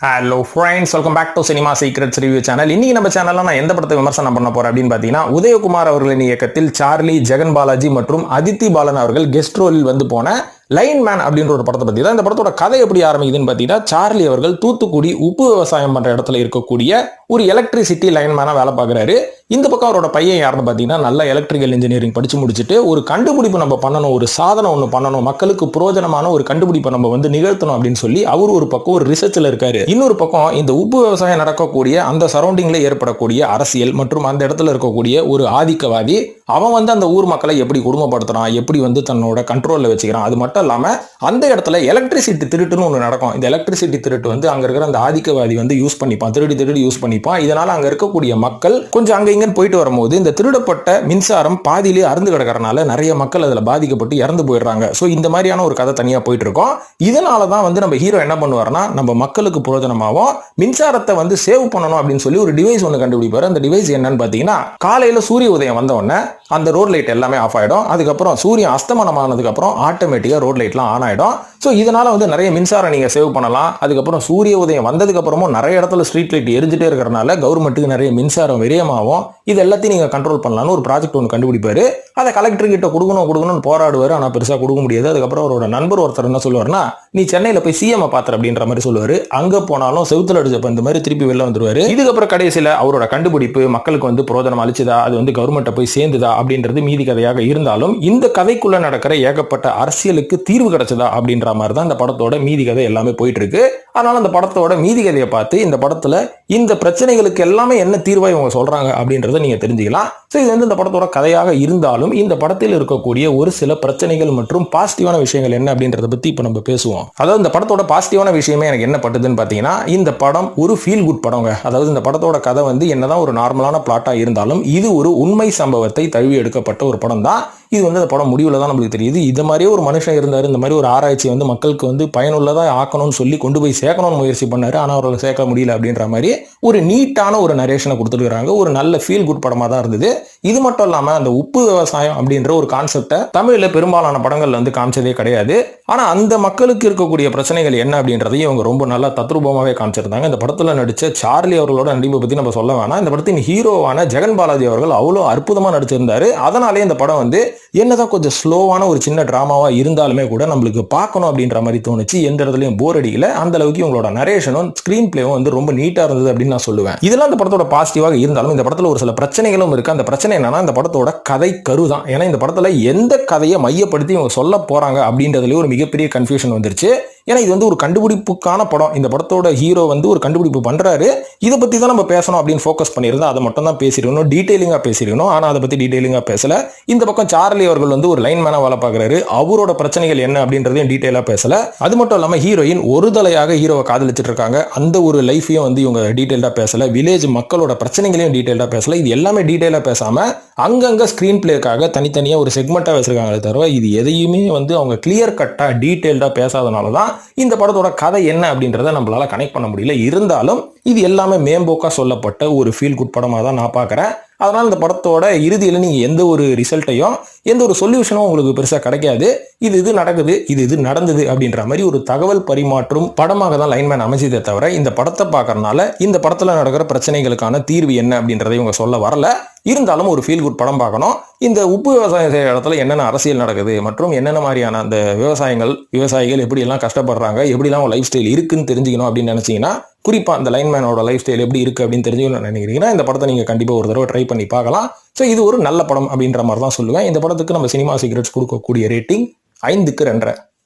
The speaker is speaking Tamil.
Hello friends, welcome back to cinema secrets review channel. இன்னைக்கு நம்ம சேனல்ல நான் எந்த படத்தை விமர்சனம் பண்ண போறேன் அப்படின்னு பார்த்தீங்கன்னா, உதயகுமார் அவர்களின் இயக்கத்தில் சார்லி, ஜெகன் பாலாஜி மற்றும் அதித்தி பாலன் அவர்கள் கெஸ்ட் ரோலில் வந்து போன லைன் மேன் அப்படின்ற ஒரு படத்தை பத்தி தான். இந்த படத்தோட கதை எப்படி ஆரம்பிக்குதுன்னு பார்த்தீங்கன்னா, சார்லி அவர்கள் தூத்துக்குடி உப்பு விவசாயம் பண்ற இடத்துல இருக்கக்கூடிய ஒரு எலக்ட்ரிசிட்டி லைன் மேனா வேலை பார்க்குறாரு. இந்த பக்கம் அவரோட பையன் யாருன்னு பார்த்தீங்கன்னா, நல்ல எலக்ட்ரிக்கல் இன்ஜினியரிங் படிச்சு முடிச்சுட்டு ஒரு கண்டுபிடிப்பு நம்ம பண்ணணும், ஒரு சாதனை ஒன்று பண்ணணும், மக்களுக்கு புரோஜனமான ஒரு கண்டுபிடிப்பை நம்ம வந்து நிகழ்த்தணும் அப்படின்னு சொல்லி அவர் ஒரு பக்கம் ஒரு ரிசர்ச்ல இருக்காரு. இன்னொரு பக்கம் இந்த உப்பு விவசாயம் நடக்கக்கூடிய அந்த சரௌண்டிங்ல ஏற்படக்கூடிய அரசியல் மற்றும் அந்த இடத்துல இருக்கக்கூடிய ஒரு ஆதிக்கவாதி அவன் வந்து அந்த ஊர் மக்களை எப்படி குடும்பப்படுத்துறான், எப்படி வந்து தன்னோட கண்ட்ரோல்ல வச்சுக்கிறான். அது மட்டும் இல்லாம அந்த இடத்துல எலக்ட்ரிசிட்டி திருட்டுன்னு ஒன்று நடக்கும். இந்த எலக்ட்ரிசிட்டி திருட்டு வந்து அங்க இருக்கிற அந்த ஆதிக்கவாதி வந்து யூஸ் பண்ணிப்பான், திருடி யூஸ் பண்ணிப்பான். இதனால அங்க இருக்கக்கூடிய மக்கள் கொஞ்சம் அங்க இங்கன்னு போயிட்டு வரும்போது இந்த திருடப்பட்ட மின்சாரம் பாதியிலே அறுந்து கிடக்கிறனால நிறைய மக்கள் அதுல பாதிக்கப்பட்டு இறந்து போயிடுறாங்க. ஸோ இந்த மாதிரியான ஒரு கதை தனியா போயிட்டு இருக்கோம். இதனாலதான் வந்து நம்ம ஹீரோ என்ன பண்ணுவாருன்னா, நம்ம மக்களுக்கு பிரயோஜனமாகவும் மின்சாரத்தை வந்து சேவ் பண்ணணும் அப்படின்னு சொல்லி ஒரு டிவைஸ் ஒன்று கண்டுபிடிப்பாரு. அந்த டிவைஸ் என்னன்னு பாத்தீங்கன்னா, காலையில சூரிய உதயம் வந்த உடனே அந்த ரோட் லைட் எல்லாமே ஆஃப் ஆயிடும். அதுக்கப்புறம் சூரியன் அஸ்தமனம் ஆனதுக்கு அப்புறம் ஆட்டோமேட்டிக்கா ரோட் லைட்லாம் ஆன் ஆயிடும். ஸோ இதனால வந்து நிறைய மின்சாரம் நீங்க சேவ் பண்ணலாம். அதுக்கப்புறம் சூரிய உதயம் வந்ததுக்கு அப்புறமும் நிறைய இடத்துல ஸ்ட்ரீட் லைட் எரிஞ்சிட்டே இருக்கிறனால கவர்மெண்ட்டுக்கு நிறைய மின்சாரம் விரயமாகும். இது எல்லாத்தையும் நீங்க கண்ட்ரோல் பண்ணலாம்னு ஒரு ப்ராஜெக்ட் ஒன்று கண்டுபிடிப்பாரு. அதை கலெக்டர் கிட்ட கொடுக்கணும்னு போராடுவாரு. ஆனா பெருசா கொடுக்க முடியாது. அதுக்கப்புறம் அவரோட நண்பர் ஒருத்தர் என்ன சொல்லுவாருன்னா, நீ சென்னையில போய் சிஎம் பாத்துற அப்படின்ற மாதிரி சொல்லுவாரு. அங்க போனாலும் செவுத்துல அடிச்ச இந்த மாதிரி திருப்பி வெளில வந்துருவாரு. இதுக்கப்புறம் கடைசியில அவரோட கண்டுபிடிப்பு மக்களுக்கு வந்து பிரோஜனம் அளிச்சுதா, அது வந்து கவர்மெண்ட்டை போய் சேர்ந்துதா அப்படின்றது மீதி கதையாக இருந்தாலும், இந்த கதைக்குள்ள நடக்கிற ஏகப்பட்ட அரசியலுக்கு தீர்வு கிடைச்சதா அப்படின்ற மாதிரி தான் இந்த படத்தோட மீதி கதை எல்லாமே போயிட்டு இருக்கு. அதனால அந்த படத்தோட மீதி கதையை பார்த்து இந்த படத்துல இந்த பிரச்சனைகளுக்கு எல்லாமே என்ன தீர்வாய் இவங்க சொல்றாங்க அப்படின்றத நீங்க தெரிஞ்சுக்கலாம். ஸோ இது வந்து இந்த படத்தோட கதையாக இருந்தாலும் இந்த படத்தில் இருக்கக்கூடிய ஒரு சில பிரச்சனைகள் மற்றும் பாசிட்டிவான விஷயங்கள் என்ன அப்படின்றத பத்தி இப்ப நம்ம பேசுவோம். அதாவது இந்த படத்தோட பாசிட்டிவான விஷயமே எனக்கு என்ன பட்டுதுன்னு பாத்தீங்கன்னா, இந்த படம் ஒரு ஃபீல் குட் படங்க. அதாவது இந்த படத்தோட கதை வந்து என்னதான் ஒரு நார்மலான பிளாட்டா இருந்தாலும் இது ஒரு உண்மை சம்பவத்தை தழுவி எடுக்கப்பட்ட ஒரு படம் தான். இது வந்து அந்த படம் முடிவுல தான் நம்மளுக்கு தெரியுது. இது மாதிரியே ஒரு மனுஷன் இருந்தாரு, இந்த மாதிரி ஒரு ஆராய்ச்சி வந்து மக்களுக்கு வந்து பயனுள்ளதா ஆக்கணும்னு சொல்லி கொண்டு போய் சேர்க்கணும்னு முயற்சி பண்ணாரு. ஆனா அவர்கள் சேர்க்க முடியல அப்படின்ற மாதிரி ஒரு நீட்டான ஒரு நரேஷனை கொடுத்துருக்காங்க. ஒரு நல்ல ஃபீல் குட் படமா தான் இருந்தது. இது மட்டும் இல்லாம அந்த உப்பு விவசாயம் அப்படின்ற ஒரு கான்செப்டை தமிழ்ல பெரும்பாலான படங்கள்ல வந்து காமிச்சதே கிடையாது. ஆனா அந்த மக்களுக்கு இருக்கக்கூடிய பிரச்சனைகள் என்ன அப்படின்றதையும் அவங்க ரொம்ப நல்லா தத்ரூபமாவே காமிச்சிருந்தாங்க. இந்த படத்துல நடிச்ச சார்லி அவர்களோட நடிப்பை பத்தி நம்ம சொல்ல வேணாம். இந்த படத்தின் ஹீரோவான ஜெகன் பாலாஜி அவர்கள் அவ்வளோ அற்புதமா நடிச்சிருந்தாரு. அதனாலே இந்த படம் வந்து என்னதான் கொஞ்சம் ஸ்லோவான ஒரு சின்ன டிராமாவா இருந்தாலுமே கூட நம்மளுக்கு பார்க்கணும் அப்படின்ற மாதிரி தோணுச்சு. எந்த இடத்துலயும் போர் அடிக்கல. அந்த அளவுக்கு உங்களோட நரேஷனும் ஸ்கிரீன் பிளேவும் வந்து ரொம்ப நீட்டா இருந்தது அப்படின்னு நான் சொல்லுவேன். இதெல்லாம் இந்த படத்தோட பாசிட்டிவாக இருந்தாலும் இந்த படத்துல ஒரு சில பிரச்சனைகளும் இருக்கு. அந்த பிரச்சனை என்னன்னா, இந்த படத்தோட கதை கருதான். ஏன்னா இந்த படத்துல எந்த கதையை மையப்படுத்தி இவங்க சொல்ல போறாங்க அப்படின்றதுல ஒரு மிகப்பெரிய கன்ஃபியூஷன் வந்துருச்சு. ஏன்னா இது வந்து ஒரு கண்டுபிடிப்புக்கான படம். இந்த படத்தோட ஹீரோ வந்து ஒரு கண்டுபிடிப்பு பண்றாரு. இதை பத்தி தான் நம்ம பேசணும் அப்படின்னு ஃபோக்கஸ் பண்ணியிருந்தா அதை மட்டும் தான் பேசிருக்கணும், டீடைலிங்கா பேசிருக்கணும். ஆனா அதை பத்தி டீடைலிங்கா பேசல. இந்த பக்கம் சார்லி அவர்கள் வந்து ஒரு லைன் மேனா வேலை பார்க்கறாரு. அவரோட பிரச்சனைகள் என்ன அப்படின்றதையும் டீடைலா பேசல. அது மட்டும் இல்லாம ஹீரோயின் ஒரு தலையாக ஹீரோவை காதலிச்சிட்டு இருக்காங்க. அந்த ஒரு லைஃபையும் வந்து இவங்க டீடைலா பேசல. வில்லேஜ் மக்களோட பிரச்சனைகளையும் டீடைலா பேசல. இது எல்லாமே டீடைலா பேசாம அங்கங்க ஸ்கிரீன் பிளேக்காக தனித்தனியா ஒரு செக்மெண்டா வச்சிருக்காங்களே தவிர இது எதையுமே வந்து அவங்க கிளியர் கட்டா டீடைல்டா பேசாதனால தான் இந்த படத்தோட கதை என்ன அப்படின்றத நம்மளால கனெக்ட் பண்ண முடியல. இருந்தாலும் இது எல்லாமே மேம்போக்கா சொல்லப்பட்ட ஒரு ஃபீல் குட் படமா தான் நான் பார்க்கறேன். அதனால இந்த படத்தோட இறுதியில் நீங்க எந்த ஒரு ரிசல்ட்டையும் எந்த ஒரு சொல்யூஷனும் உங்களுக்கு பெருசா கிடைக்காது. இது நடக்குது, இது நடந்தது அப்படின்ற மாதிரி ஒரு தகவல் பரிமாற்றும் படமாக தான் லைன்மேன் அமைச்சதே தவிர இந்த படத்தை பார்க்கறதுனால இந்த படத்துல நடக்கிற பிரச்சனைகளுக்கான தீர்வு என்ன அப்படின்றதை இவங்க சொல்ல வரல. இருந்தாலும் ஒரு ஃபீல் குட் படம் பார்க்கணும். இந்த உப்பு விவசாயம் செய்யற இடத்துல என்னென்ன அரசியல் நடக்குது மற்றும் என்னென்ன மாதிரியான அந்த விவசாயிகள் எப்படி எல்லாம் கஷ்டப்படுறாங்க, எப்படி எல்லாம் லைஃப் ஸ்டைல் இருக்குன்னு தெரிஞ்சுக்கணும் அப்படின்னு நினைச்சீங்கன்னா, குறிப்பா அந்த லைன்மேனோட லைஃப் ஸ்டைல் எப்படி இருக்கு அப்படின்னு தெரிஞ்சுக்கணும்னு நினைக்கிறீங்கன்னா இந்த படத்தை நீங்க கண்டிப்பா ஒரு தடவை ட்ரை பண்ணி பார்க்கலாம். ஸோ இது ஒரு நல்ல படம் அப்படின்ற மாதிரி தான் சொல்லுவேன். இந்த படத்துக்கு நம்ம சினிமா சீக்ரெட்ஸ் கொடுக்கக்கூடிய ரேட்டிங் 5க்கு 2.5.